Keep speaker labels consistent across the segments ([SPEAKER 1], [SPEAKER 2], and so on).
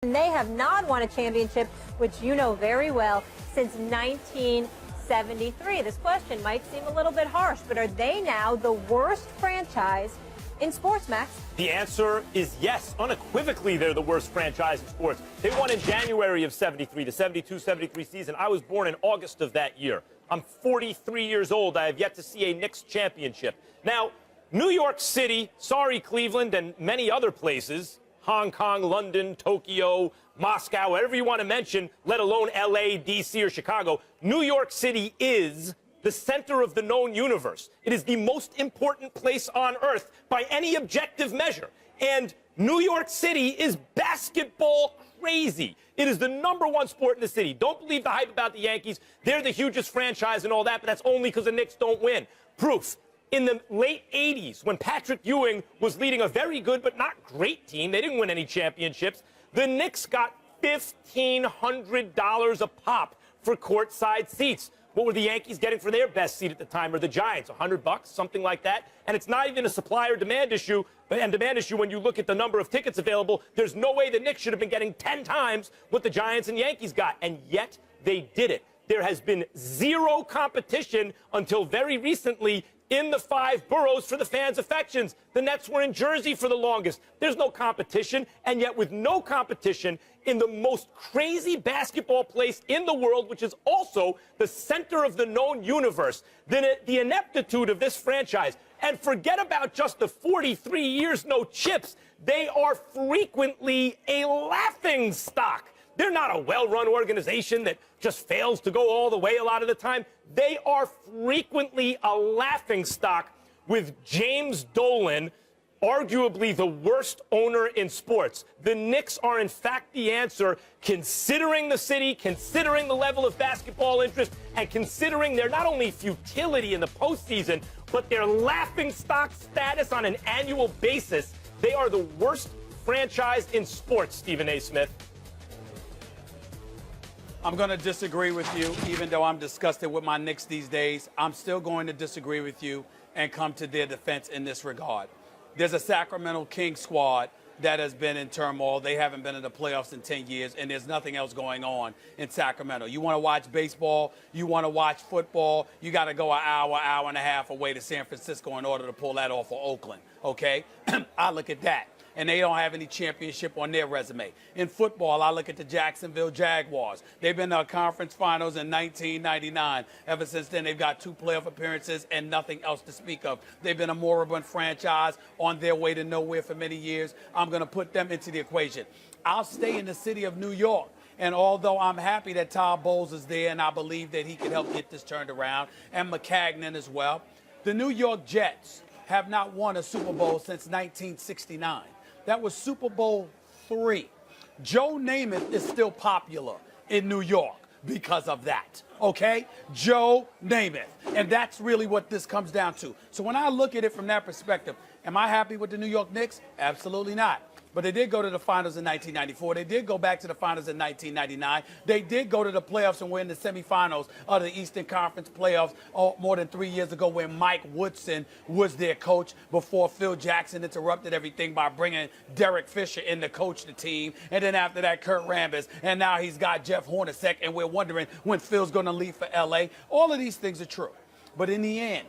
[SPEAKER 1] And they have not won a championship, which you know very well, since 1973. This question might seem a little bit harsh, but are they now the worst franchise in sports, Max?
[SPEAKER 2] The answer is yes. Unequivocally, they're the worst franchise in sports. They won in January of 73, the 72-73 season. I was born in August of that year. I'm 43 years old. I have yet to see a Knicks championship. Now, New York City, sorry, Cleveland, and many other places, Hong Kong, London, Tokyo, Moscow, whatever you want to mention, let alone L.A., D.C., or Chicago, New York City is the center of the known universe. It is the most important place on earth by any objective measure. And New York City is basketball crazy. It is the #1 sport in the city. Don't believe the hype about the Yankees. They're the hugest franchise and all that, but that's only because the Knicks don't win. Proof. In the late 80s, when Patrick Ewing was leading a very good but not great team, they didn't win any championships, the Knicks got $1,500 a pop for courtside seats. What were the Yankees getting for their best seat at the time, or the Giants? $100, something like that? And it's not even a supply or demand issue, when you look at the number of tickets available. There's no way the Knicks should have been getting 10 times what the Giants and Yankees got, and yet they did it. There has been zero competition until very recently in the 5 boroughs for the fans' affections. The Nets were in Jersey for the longest. There's no competition, and yet with no competition in the most crazy basketball place in the world, which is also the center of the known universe, the ineptitude of this franchise, and forget about just the 43 years no chips, they are frequently a laughing stock. They're not a well-run organization that just fails to go all the way a lot of the time. They are frequently a laughingstock, with James Dolan arguably the worst owner in sports. The Knicks are, in fact, the answer, considering the city, considering the level of basketball interest, and considering their not only futility in the postseason, but their laughingstock status on an annual basis. They are the worst franchise in sports, Stephen A. Smith.
[SPEAKER 3] I'm going to disagree with you, even though I'm disgusted with my Knicks these days. I'm still going to disagree with you and come to their defense in this regard. There's a Sacramento Kings squad that has been in turmoil. They haven't been in the playoffs in 10 years, and there's nothing else going on in Sacramento. You want to watch baseball, you want to watch football, you got to go an hour, hour and a half away to San Francisco in order to pull that off for Oakland, okay? I look at that. And they don't have any championship on their resume. In football, I look at the Jacksonville Jaguars. They've been to conference finals in 1999. Ever since then, they've got 2 playoff appearances and nothing else to speak of. They've been a moribund franchise on their way to nowhere for many years. I'm going to put them into the equation. I'll stay in the city of New York. And although I'm happy that Todd Bowles is there and I believe that he can help get this turned around, and McCagnon as well, the New York Jets have not won a Super Bowl since 1969. That was Super Bowl III. Joe Namath is still popular in New York because of that, okay? Joe Namath. And that's really what this comes down to. So when I look at it from that perspective, am I happy with the New York Knicks? Absolutely not. But they did go to the finals in 1994. They did go back to the finals in 1999. They did go to the playoffs and win the semifinals of the Eastern Conference playoffs more than 3 years ago, when Mike Woodson was their coach, before Phil Jackson interrupted everything by bringing Derek Fisher in to coach the team. And then after that, Kurt Rambis. And now he's got Jeff Hornacek, and we're wondering when Phil's going to leave for L.A. All of these things are true. But in the end,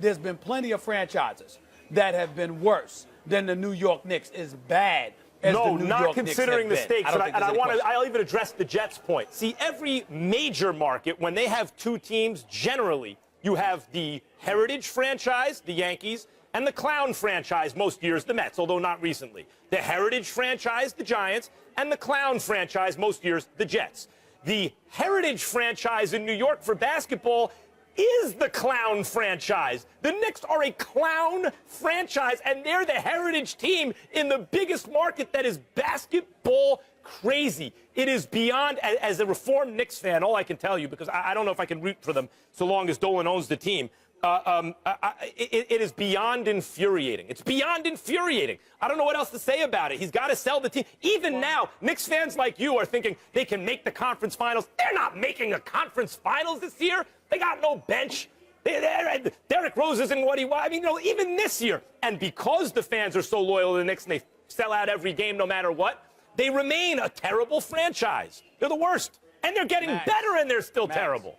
[SPEAKER 3] there's been plenty of franchises that have been worse than the New York Knicks. Is bad as the New York Knicks have been.
[SPEAKER 2] The stakes. I'll even address the Jets' point. See, every major market, when they have 2 teams, generally you have the heritage franchise, the Yankees, and the clown franchise, most years the Mets, although not recently. The heritage franchise, the Giants, and the clown franchise, most years the Jets. The heritage franchise in New York for basketball is the clown franchise. The Knicks are a clown franchise, and they're the heritage team in the biggest market that is basketball crazy. It is beyond, as a reformed Knicks fan, all I can tell you, because I don't know if I can root for them so long as Dolan owns the team, it is beyond infuriating. It's beyond infuriating. I don't know what else to say about it. He's got to sell the team. Even now, Knicks fans like you are thinking they can make the conference finals. They're not making the conference finals this year. They got no bench. Derrick Rose isn't what he was. I mean, even this year. And because the fans are so loyal to the Knicks and they sell out every game no matter what, they remain a terrible franchise. They're the worst. And they're getting better, and they're still terrible.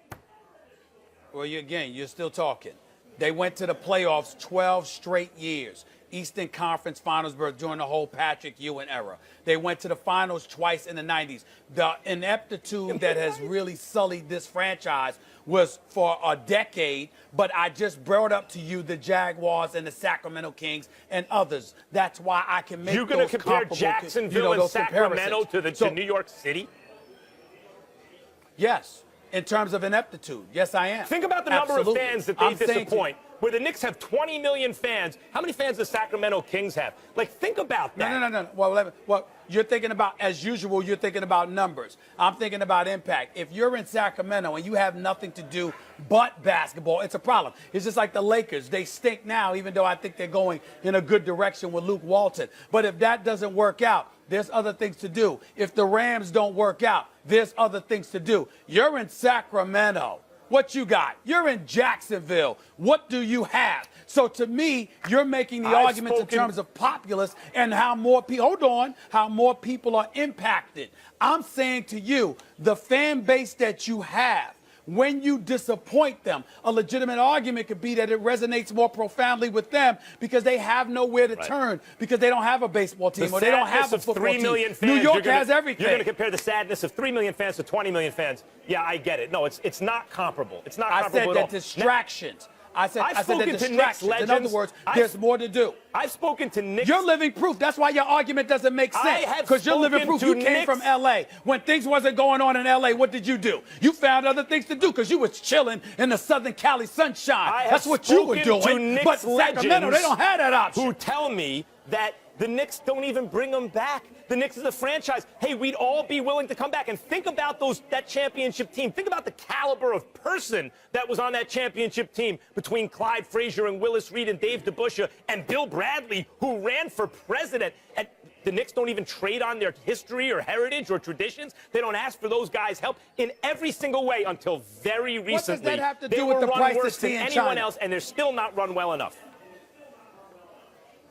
[SPEAKER 3] Well, you're still talking. They went to the playoffs 12 straight years. Eastern Conference Finals during the whole Patrick Ewing era. They went to the finals twice in the 90s. The ineptitude that has really sullied this franchise was for a decade, but I just brought up to you the Jaguars and the Sacramento Kings and others. That's why I can make
[SPEAKER 2] You're going to compare Jacksonville and Sacramento to New York City?
[SPEAKER 3] Yes. In terms of ineptitude, yes, I am.
[SPEAKER 2] Think about the number of fans that they disappoint. Where the Knicks have 20 million fans, how many fans does Sacramento Kings have? Like, think about that.
[SPEAKER 3] No. Well, you're thinking about, as usual, you're thinking about numbers. I'm thinking about impact. If you're in Sacramento and you have nothing to do but basketball, it's a problem. It's just like the Lakers. They stink now, even though I think they're going in a good direction with Luke Walton. But if that doesn't work out, there's other things to do. If the Rams don't work out, there's other things to do. You're in Sacramento. What you got? You're in Jacksonville. What do you have? So to me, you're making the arguments in terms of populace and how more people, how more people are impacted. I'm saying to you, the fan base that you have, when you disappoint them, a legitimate argument could be that it resonates more profoundly with them because they have nowhere to turn, because they don't have a baseball team or they don't have a football team.
[SPEAKER 2] 3 million fans,
[SPEAKER 3] New York has everything.
[SPEAKER 2] You're going to compare the sadness of 3 million fans to 20 million fans. Yeah, I get it. No, it's not comparable. It's not comparable at all.
[SPEAKER 3] I said that distractions. I said that distractions.
[SPEAKER 2] Legends.
[SPEAKER 3] In other words, there's more to do.
[SPEAKER 2] I've spoken to Knicks.
[SPEAKER 3] You're living proof. That's why your argument doesn't make sense. Because you're living proof. You came from L.A. When things wasn't going on in L.A., what did you do? You found other things to do because you was chilling in the Southern Cali sunshine. That's what you were doing. But Sacramento, they don't have that option.
[SPEAKER 2] Who tell me that the Knicks don't even bring them back. The Knicks is a franchise. Hey, we'd all be willing to come back. And think about that championship team. Think about the caliber of person that was on that championship team between Clyde Frazier and Willis Reed and Dave DeBusschere and Bill Bradley, who ran for president. And the Knicks don't even trade on their history or heritage or traditions. They don't ask for those guys' help in every single way until very recently.
[SPEAKER 3] What does that have to do with the price of tea in China?
[SPEAKER 2] Anyone else, and they're still not run well enough.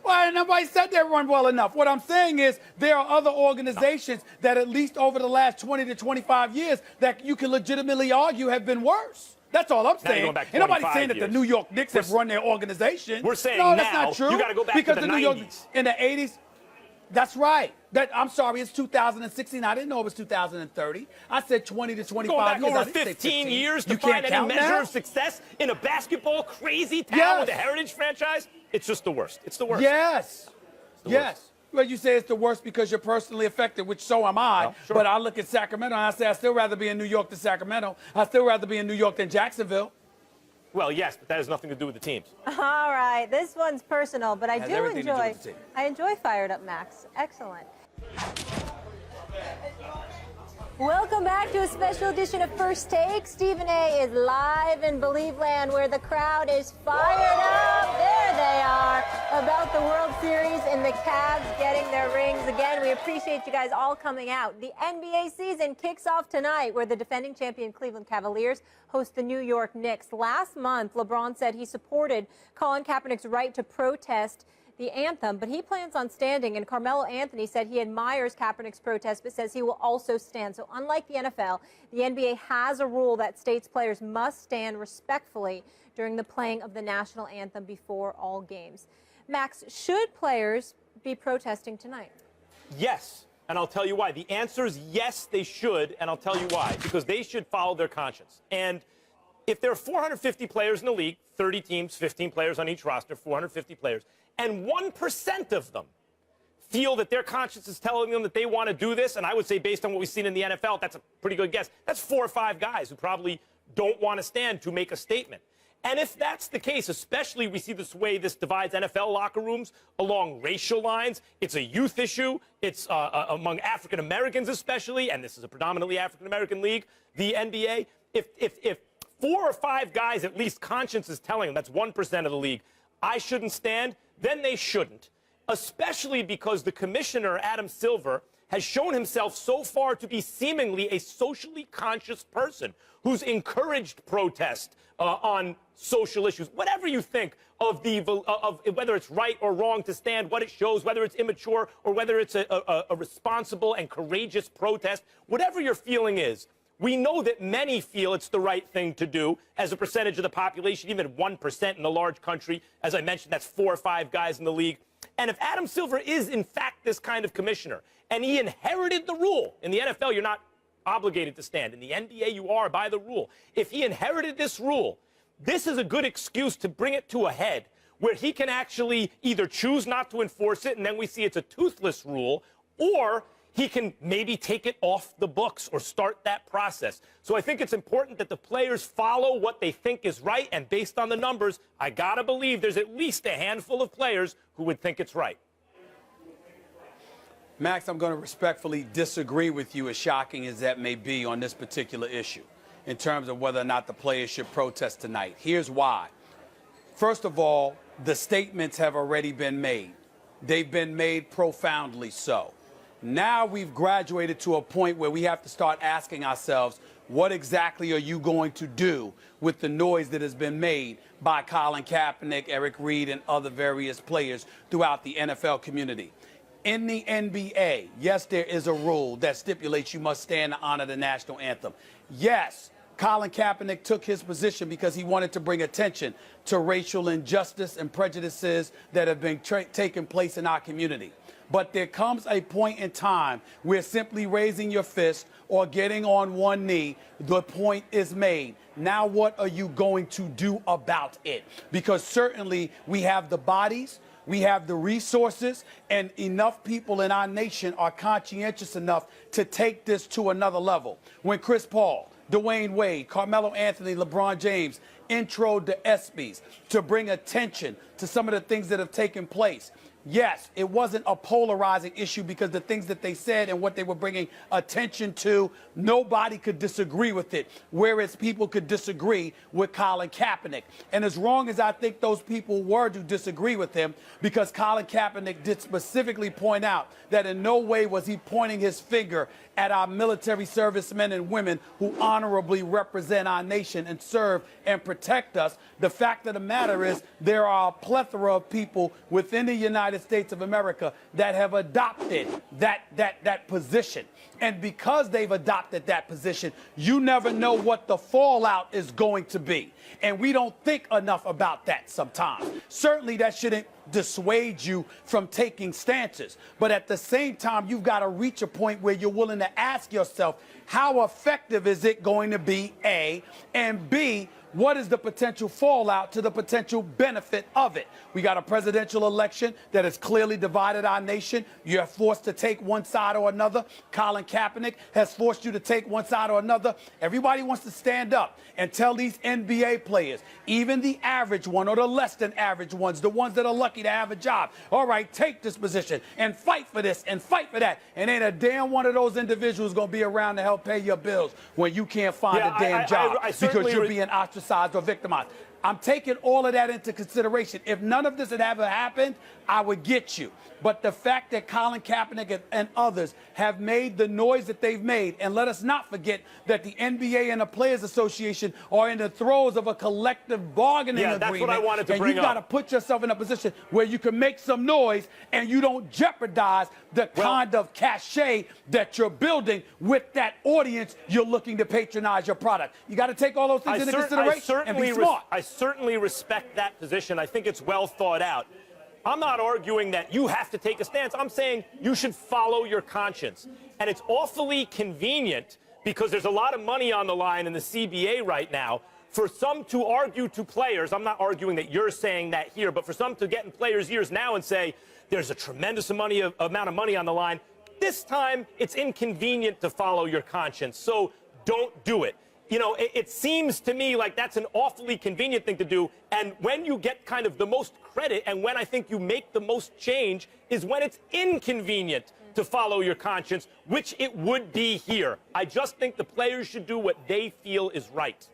[SPEAKER 3] Well, nobody said they run well enough. What I'm saying is there are other organizations that at least over the last 20 to 25 years that you can legitimately argue have been worse. That's all I'm saying. Ain't nobody saying that the New York Knicks have run their organization.
[SPEAKER 2] We're saying
[SPEAKER 3] no,
[SPEAKER 2] now,
[SPEAKER 3] that's not true.
[SPEAKER 2] You got to go back
[SPEAKER 3] because
[SPEAKER 2] to the
[SPEAKER 3] New York
[SPEAKER 2] 90s.
[SPEAKER 3] In the 80s. That's right. I'm sorry, it's 2016. I didn't know it was 2030. I said 20 to 25
[SPEAKER 2] years.
[SPEAKER 3] Over
[SPEAKER 2] 15 years to find any measure of success in a basketball crazy town with a heritage franchise? It's just the worst. It's the worst.
[SPEAKER 3] Yes. Yes. Well, you say it's the worst because you're personally affected, which so am I.
[SPEAKER 2] Well, sure.
[SPEAKER 3] But I look at Sacramento and I say I'd still rather be in New York than Sacramento. I'd still rather be in New York than Jacksonville.
[SPEAKER 2] Well, yes, but that has nothing to do with the teams.
[SPEAKER 1] All right, this one's personal, but I enjoy Fired Up Max. Excellent. Welcome back to a special edition of First Take. Stephen A. is live in Believe Land, where the crowd is fired up. There they are, about the World Series and the Cavs getting their rings. Again, we appreciate you guys all coming out. The NBA season kicks off tonight, where the defending champion Cleveland Cavaliers host the New York Knicks. Last month, LeBron said he supported Colin Kaepernick's right to protest the anthem, but he plans on standing, and Carmelo Anthony said he admires Kaepernick's protest but says he will also stand. So unlike the NFL, the NBA has a rule that states players must stand respectfully during the playing of the national anthem before all games. Max, should players be protesting tonight?
[SPEAKER 2] Yes, and I'll tell you why. The answer is yes, they should, and I'll tell you why. Because they should follow their conscience. And if there are 450 players in the league, 30 teams, 15 players on each roster, 450 players, and 1% of them feel that their conscience is telling them that they want to do this, and I would say based on what we've seen in the NFL, that's a pretty good guess. That's 4 or 5 guys who probably don't want to stand to make a statement. And if that's the case, especially we see this way this divides NFL locker rooms along racial lines, it's a youth issue, it's among African Americans especially, and this is a predominantly African American league, the NBA. If 4 or 5 guys at least conscience is telling them, that's 1% of the league, I shouldn't stand, then they shouldn't, especially because the commissioner, Adam Silver, has shown himself so far to be seemingly a socially conscious person who's encouraged protest on social issues. Whatever you think of whether it's right or wrong to stand, what it shows, whether it's immature or whether it's a responsible and courageous protest, whatever your feeling is, we know that many feel it's the right thing to do as a percentage of the population, even 1% in a large country. As I mentioned, that's 4 or 5 guys in the league. And if Adam Silver is, in fact, this kind of commissioner, and he inherited the rule, in the NFL, you're not obligated to stand. In the NBA, you are by the rule. If he inherited this rule, this is a good excuse to bring it to a head where he can actually either choose not to enforce it, and then we see it's a toothless rule, or he can maybe take it off the books or start that process. So I think it's important that the players follow what they think is right, and based on the numbers, I gotta believe there's at least a handful of players who would think it's right.
[SPEAKER 3] Max, I'm going to respectfully disagree with you, as shocking as that may be, on this particular issue in terms of whether or not the players should protest tonight. Here's why. First of all, the statements have already been made. They've been made profoundly so. Now we've graduated to a point where we have to start asking ourselves, what exactly are you going to do with the noise that has been made by Colin Kaepernick, Eric Reed, and other various players throughout the NFL community? In the NBA, yes, there is a rule that stipulates you must stand to honor the national anthem. Yes, Colin Kaepernick took his position because he wanted to bring attention to racial injustice and prejudices that have been taking place in our community. But there comes a point in time where simply raising your fist or getting on one knee, the point is made. Now what are you going to do about it? Because certainly we have the bodies, we have the resources, and enough people in our nation are conscientious enough to take this to another level. When Chris Paul, Dwayne Wade, Carmelo Anthony, LeBron James introed the ESPYs to bring attention to some of the things that have taken place. Yes, it wasn't a polarizing issue because the things that they said and what they were bringing attention to, nobody could disagree with it, whereas people could disagree with Colin Kaepernick. And as wrong as I think those people were to disagree with him, because Colin Kaepernick did specifically point out that in no way was he pointing his finger at our military servicemen and women who honorably represent our nation and serve and protect us. The fact of the matter is there are a plethora of people within the United States of America that have adopted that position. And because they've adopted that position, you never know what the fallout is going to be. And we don't think enough about that sometimes. Certainly that shouldn't dissuade you from taking stances. But at the same time, you've got to reach a point where you're willing to ask yourself, how effective is it going to be, A, and B, what is the potential fallout to the potential benefit of it? We got a presidential election that has clearly divided our nation. You're forced to take one side or another. Colin Kaepernick has forced you to take one side or another. Everybody wants to stand up and tell these NBA players, even the average one or the less than average ones, the ones that are lucky to have a job, all right, take this position and fight for this and fight for that. And ain't a damn one of those individuals going to be around to help pay your bills when you can't find a damn job because you're being ostracized or victimized. I'm taking all of that into consideration. If none of this had ever happened, I would get you. But the fact that Colin Kaepernick and others have made the noise that they've made, and let us not forget that the NBA and the Players Association are in the throes of a collective bargaining agreement.
[SPEAKER 2] That's what I wanted to bring up.
[SPEAKER 3] And you got to put yourself in a position where you can make some noise and you don't jeopardize the kind of cachet that you're building with that audience you're looking to patronize your product. You got to take all those things into consideration and be smart.
[SPEAKER 2] I certainly respect that position. I think it's well thought out. I'm not arguing that you have to take a stance. I'm saying you should follow your conscience. And it's awfully convenient because there's a lot of money on the line in the CBA right now for some to argue to players. I'm not arguing that you're saying that here, but for some to get in players' ears now and say there's a tremendous amount of money on the line. This time, it's inconvenient to follow your conscience, so don't do it. You know, it seems to me like that's an awfully convenient thing to do. And when you get kind of the most credit and when I think you make the most change is when it's inconvenient to follow your conscience, which it would be here. I just think the players should do what they feel is right.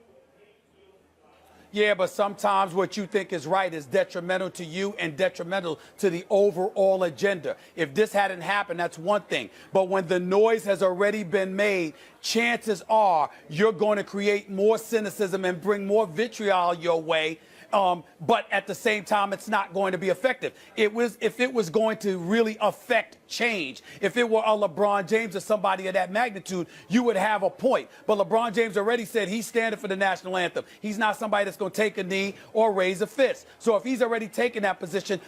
[SPEAKER 3] Yeah, but sometimes what you think is right is detrimental to you and detrimental to the overall agenda. If this hadn't happened, that's one thing. But when the noise has already been made, chances are you're going to create more cynicism and bring more vitriol your way. But at the same time, it's not going to be effective. If it was going to really affect change, if it were a LeBron James or somebody of that magnitude, you would have a point. But LeBron James already said he's standing for the national anthem. He's not somebody that's going to take a knee or raise a fist. So if he's already taken that position,